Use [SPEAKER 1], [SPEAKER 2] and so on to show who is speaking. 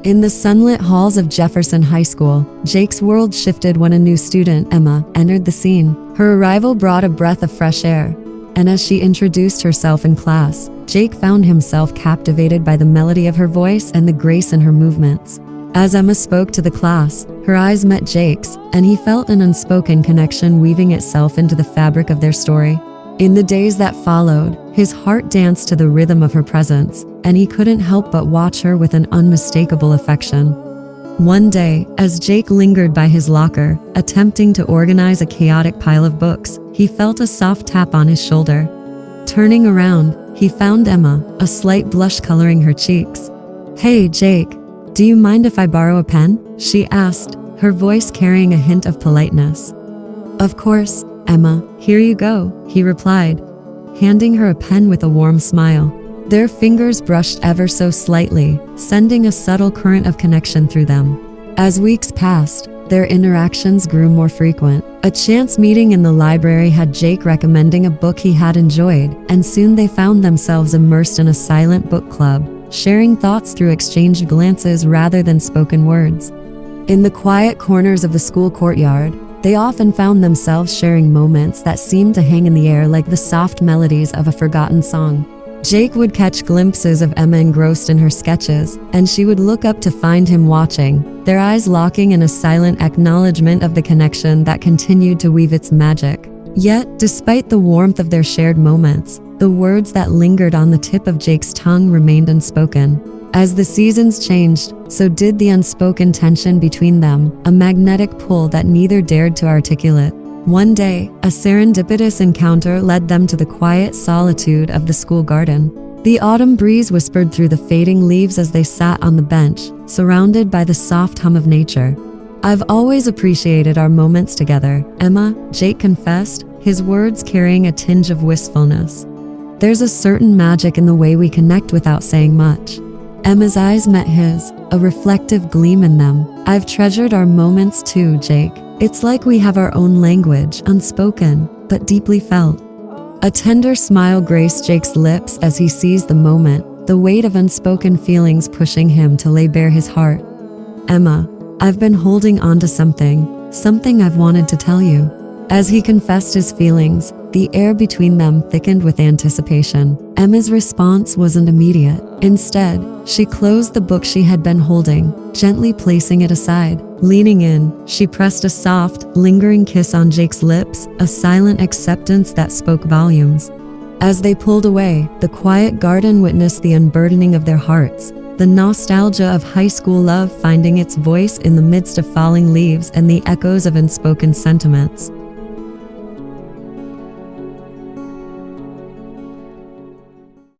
[SPEAKER 1] In the sunlit halls of Jefferson High School, Jake's world shifted when a new student, Emma, entered the scene. Her arrival brought a breath of fresh air, and as she introduced herself in class, Jake found himself captivated by the melody of her voice and the grace in her movements. As Emma spoke to the class, her eyes met Jake's, and he felt an unspoken connection weaving itself into the fabric of their story. In the days that followed, his heart danced to the rhythm of her presence, and he couldn't help but watch her with an unmistakable affection. One day, as Jake lingered by his locker, attempting to organize a chaotic pile of books, he felt a soft tap on his shoulder. Turning around, he found Emma, a slight blush coloring her cheeks. "Hey, Jake, do you mind if I borrow a pen?" she asked, her voice carrying a hint of politeness. "Of course, Emma, here you go," he replied, handing her a pen with a warm smile. Their fingers brushed ever so slightly, sending a subtle current of connection through them. As weeks passed, their interactions grew more frequent. A chance meeting in the library had Jake recommending a book he had enjoyed, and soon they found themselves immersed in a silent book club, sharing thoughts through exchanged glances rather than spoken words. In the quiet corners of the school courtyard, they often found themselves sharing moments that seemed to hang in the air like the soft melodies of a forgotten song. Jake would catch glimpses of Emma engrossed in her sketches, and she would look up to find him watching, their eyes locking in a silent acknowledgement of the connection that continued to weave its magic. Yet, despite the warmth of their shared moments, the words that lingered on the tip of Jake's tongue remained unspoken. As the seasons changed, so did the unspoken tension between them, a magnetic pull that neither dared to articulate. One day, a serendipitous encounter led them to the quiet solitude of the school garden. The autumn breeze whispered through the fading leaves as they sat on the bench, surrounded by the soft hum of nature. "I've always appreciated our moments together, Emma," Jake confessed, his words carrying a tinge of wistfulness. "There's a certain magic in the way we connect without saying much." Emma's eyes met his, a reflective gleam in them. "I've treasured our moments too, Jake. It's like we have our own language, unspoken, but deeply felt." A tender smile graced Jake's lips as he seized the moment, the weight of unspoken feelings pushing him to lay bare his heart. "Emma, I've been holding on to something I've wanted to tell you." As he confessed his feelings, the air between them thickened with anticipation. Emma's response wasn't immediate. Instead, she closed the book she had been holding, gently placing it aside. Leaning in, she pressed a soft, lingering kiss on Jake's lips, a silent acceptance that spoke volumes. As they pulled away, the quiet garden witnessed the unburdening of their hearts, the nostalgia of high school love finding its voice in the midst of falling leaves and the echoes of unspoken sentiments.